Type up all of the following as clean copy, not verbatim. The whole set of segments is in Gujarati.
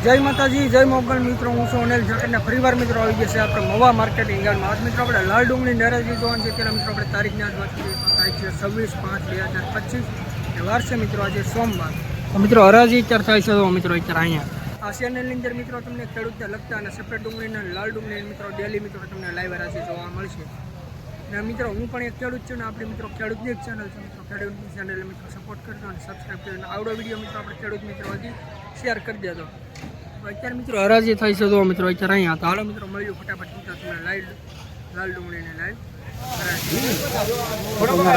જય માતાજી, જય મોગલ મિત્રો. હું છું અનિલ ઝાકરના. ફરીવાર મિત્રો આવી ગયા છે આપણે મવા માર્કેટિંગ યાર્ડમાં. આજ મિત્રો આપણે લાલ ડુંગળી નરેજી જોવાનું છે. ત્યારે મિત્રો આપણે તારીખની આજ વાત કરીએ તો તારીખ છે 26/5/2025 વાર છે મિત્રો આજે સોમવાર. તો મિત્રો હરાજી અત્યારે થાય છે તો મિત્રો અત્યારે અહીંયા આ ચેનલની અંદર મિત્રો તમને ખેડૂતને લગતા અને સફેદ ડુંગળીના લાલ ડુંગળી મિત્રો ડેલી મિત્રો તમને લાઈવ હરાજી જોવા મળશે. અને મિત્રો હું પણ એક ખેડૂત છું ને આપણી મિત્રો ખેડૂતની જ ચેનલ છે મિત્રો. ખેડૂતની ચેનલ મિત્રો સપોર્ટ કરજો અને સબસ્ક્રાઈબ કરજો. અને આવડો વિડીયો મિત્રો આપણે ખેડૂત મિત્રો હજી શેર કરી દેજો. અત્યારે મિત્રો હરાજી થાય છે તો મિત્રો અત્યારે અહીંયા તો હાલો મિત્રો મળ્યું ફટાફટ મિત્રો તમને લાલ ડુંગળીને લાઈવ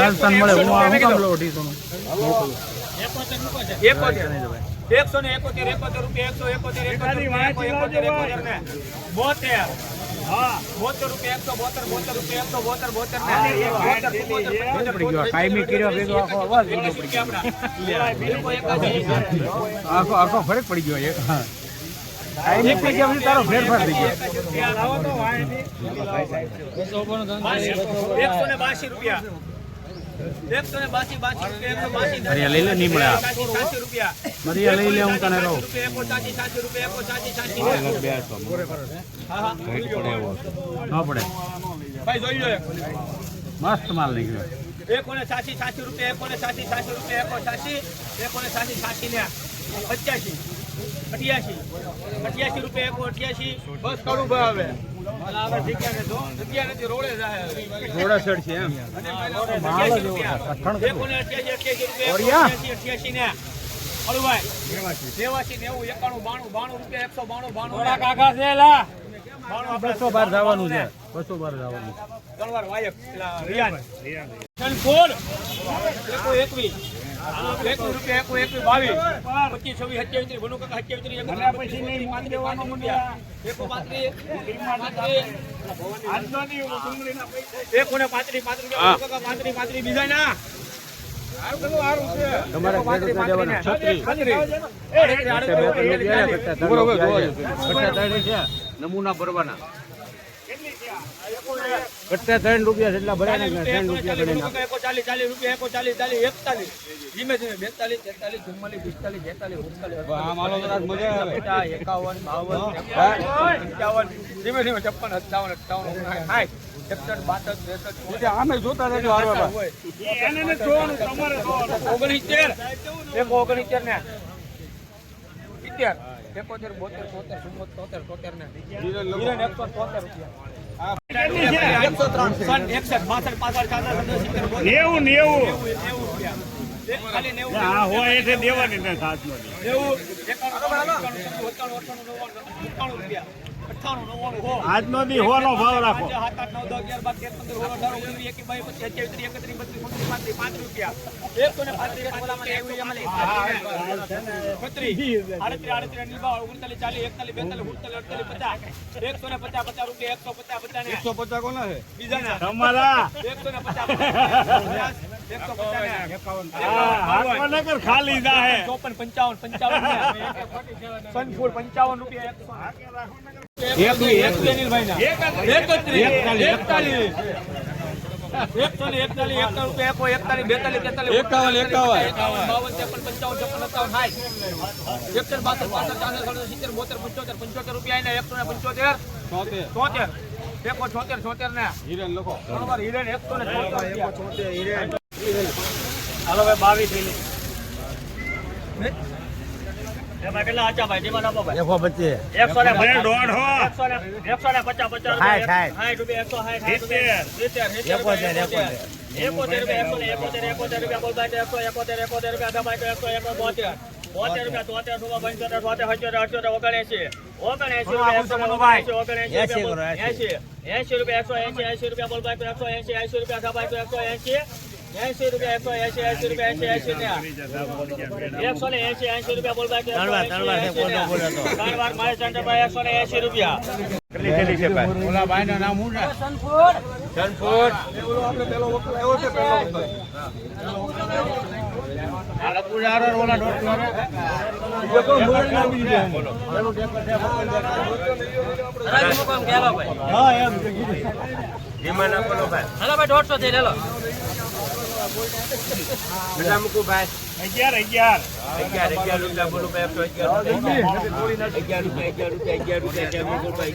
રાજસ્થાન મળે હું કામ લો ઢી તમે 171 રૂપિયા 171 હા 72 રૂપિયા 172 કાયમી કર્યો ભેગો આખો અવાજ આખો ફરક પડી ગયો એક કાયમી થઈ ગયા તારો ફેરફાર થઈ ગયો 182 રૂપિયા 182 મરિયા લઈ લે નહીં મળે 80 રૂપિયા મરિયા લઈ લે હું તને રહું 80 રૂપિયા ન પડે ભાઈ જોઈ લો મસ્ત માલ નીકળ્યો 180 રૂપિયા 180 રૂપિયા 180 ને 85 88 રૂપિયા 188 બસ કરું ભાવે હવે ઠીક તો જગ્યા નથી રોડે જાય થોડા સડ છે એમ માલ જ એવો 188 રૂપિયા 88 ને અળુભાઈ 89 90 91 92 રૂપિયા 192 કાકા છે લા 200 બાર જવાનું છે 200 બાર જવાનું તલવાર વાયક રિયાન શનકોર 121 રૂપિયા 22 25 26 27 ભણો કાકા 27 મને પછી નહીં માન દેવાનો મુંડિયા 135 આજની ડુંગળીના પૈસા 135 કાકા 35 બીજા ના તમારે નમૂના ભરવાના કટ્ટા 3 રૂપિયા જેટલા ભરાય ને 3 રૂપિયા ગણે 40 રૂપિયા 41 ધીમે ધીમે 42 43 44 45 46 47 આ માલો તો મજા આવે 51 52 ધીમે ધીમે 56 57 58 62 આમે જોતા રહેજો હારવા એને ને જોવાનું તમારે 69 ને 70 71 72 73 74 ને 173 આજનો દી હોનો ભાવ રાખો 7 8 150 કોના છે બીજા તમારા 150 ખાલી જાહે 54 55 સનફૂલ 55 રૂપિયા 80 રૂપિયા 180 રૂપિયા 180 રૂપિયા બોલ બાકી 180 રૂપિયા કેટલી છે ભાઈ ઓલા ભાઈ ના નામ શું છે સનફૂડ આપણે પેલો વકલ આવ્યો છે પેલો આલા પૂજારો ઓલા ડોક્ટર જો મૂળ ના બી દે બોલો પેલો ડેકર છે રાજ મુકામ ગેલો ભાઈ હા એમ કીધું ઈમાન આપો ભાઈ હાલો ભાઈ 150 દે લેલો બધા મૂકું ભાઈ 11 11 રૂપિયા બોલું ભાઈ 111 રૂપિયા 11 રૂપિયા બોલું ભાઈ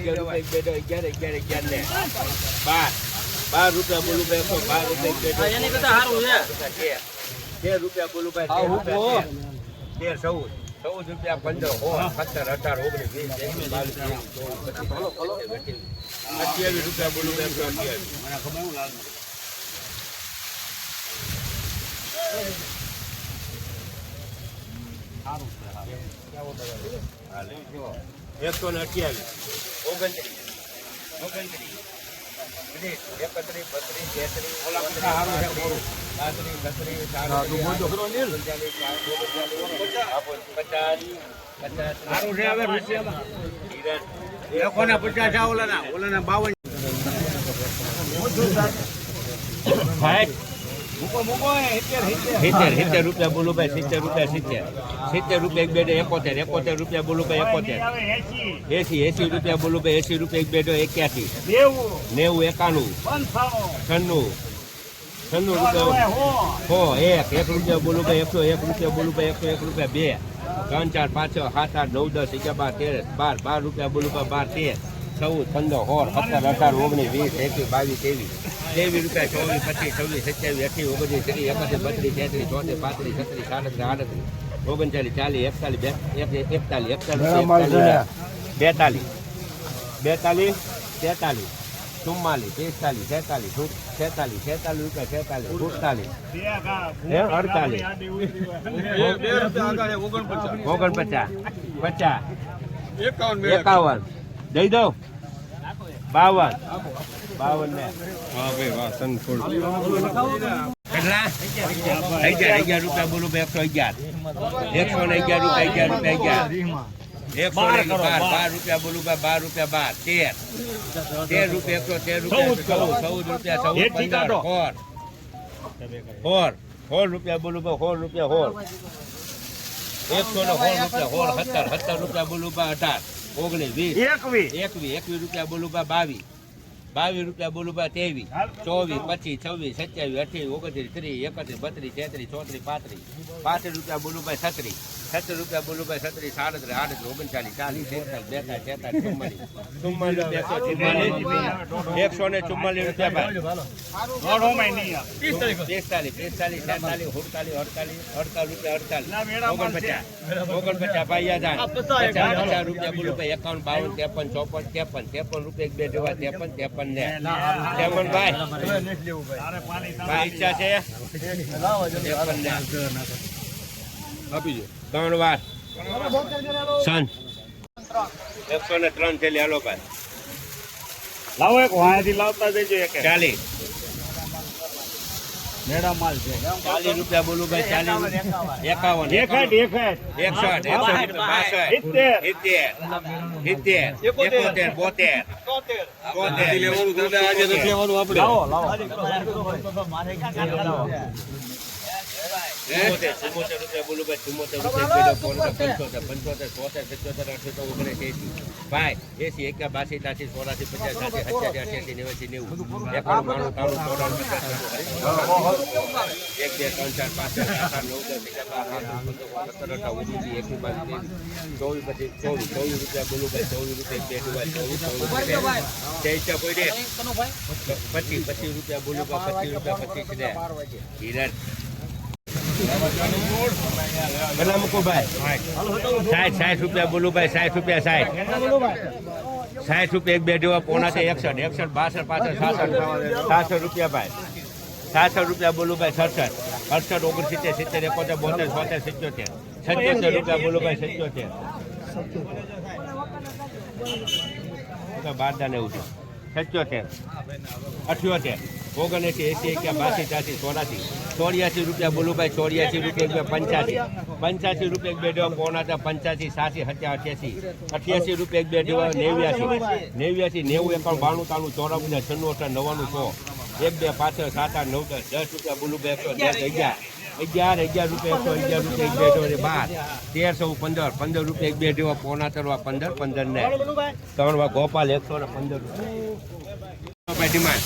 12 એની કરતા સારું છે 13 રૂપિયા બોલું ભાઈ 13 રૂપિયા 14 15 17 18 19 20 21 22 23 28 રૂપિયા બોલું ભાઈ 70 રૂપિયા બોલું ભાઈ 70 રૂપિયા 71 રૂપિયા બોલું ભાઈ 80 રૂપિયા બોલું ભાઈ 80 રૂપિયા 81 90 91 96 રૂપિયા બોલું ભાઈ 101 રૂપિયા બોલું ભાઈ 101 રૂપિયા 2 3 4 5 6 7 8 9 10 11 12 રૂપિયા બોલું ભાઈ 12 13 14 15 16 17 18 19 20 21 22 23 24 25 26 27 28 29 30 31 32 33 34 35 36 37 39 40 41 42 43 44 46 47 51 દઈ દો 52 ને હા ભાઈ વાહ સનફૂડ કેટલા 11 રૂપિયા બોલું 111 રૂપિયા 12 રૂપિયા બોલું 12 રૂપિયા 13 રૂપિયા 14 રૂપિયા 14 રૂપિયા બોલું 16 રૂપિયા 17 રૂપિયા બોલું 18 19 20 રૂપિયા બોલું 22 રૂપિયા બોલું 23 24 25 26 27 28 29 30 31 32 33 34 35 રૂપિયા બોલું 36 રૂપિયા બોલું 37 38 39 40 44 રૂપિયા 49 ભાઈ 50 રૂપિયા બોલું 51 52 53 54 રૂપિયા 53 ને ભાઈ ઈચ્છા છે આપી દો 3 વાર સન 103 થેલી હાલો ભાઈ લાવો એક વાંથી લાવતા દેજો એક 40 મેડા માલ છે 40 રૂપિયા બોલું ભાઈ 40 51 61 ભાઈ 80 81 82 83 84 85 88 90 રૂપિયા બોલું 25 રૂપિયા કેટલા મૂકું ભાઈ 60 રૂપિયા બોલું ભાઈ 60 રૂપિયા 60 રૂપિયા એક બે દેવા પોણા 61 62 65 રૂપિયા ભાઈ 67 રૂપિયા બોલું ભાઈ 67 68 69 70 71 72 73 77 રૂપિયા બોલું ભાઈ 77 બારદા ને એવું 77 78 79 80 81 82 83 84 રૂપિયા બોલું ભાઈ 84 રૂપિયા 85 રૂપિયા બે દેવા પોણા 85 87 88 રૂપિયા બે દેવા 89 91 92 93 94 94 95 1 2 5 7 8 9 10 રૂપિયા બોલું ભાઈ 11 રૂપિયા 15 રૂપિયા એક બે દેવા પોણા 15 ને 3 ગોપાલ 115 રૂપિયા ડિમાન્ડ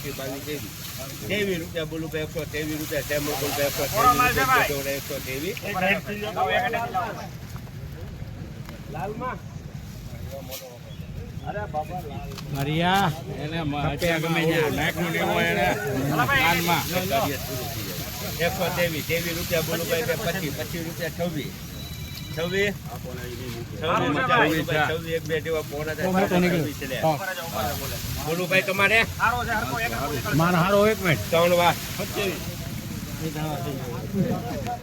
21 22 રૂપિયા બોલું ભાઈ 123 રૂપિયા ટેમો બોલ ભાઈ 123 લાલમાં મરિયા એને કપ્યા ગમે ત્યાં નાખનું લેવો એને કાનમાં 123 રૂપિયા બોલું ભાઈ 25 રૂપિયા 26 એક બે જેવા પોણા બોલું ભાઈ તમારે મારો હારો 1 મિનિટ 3 વાર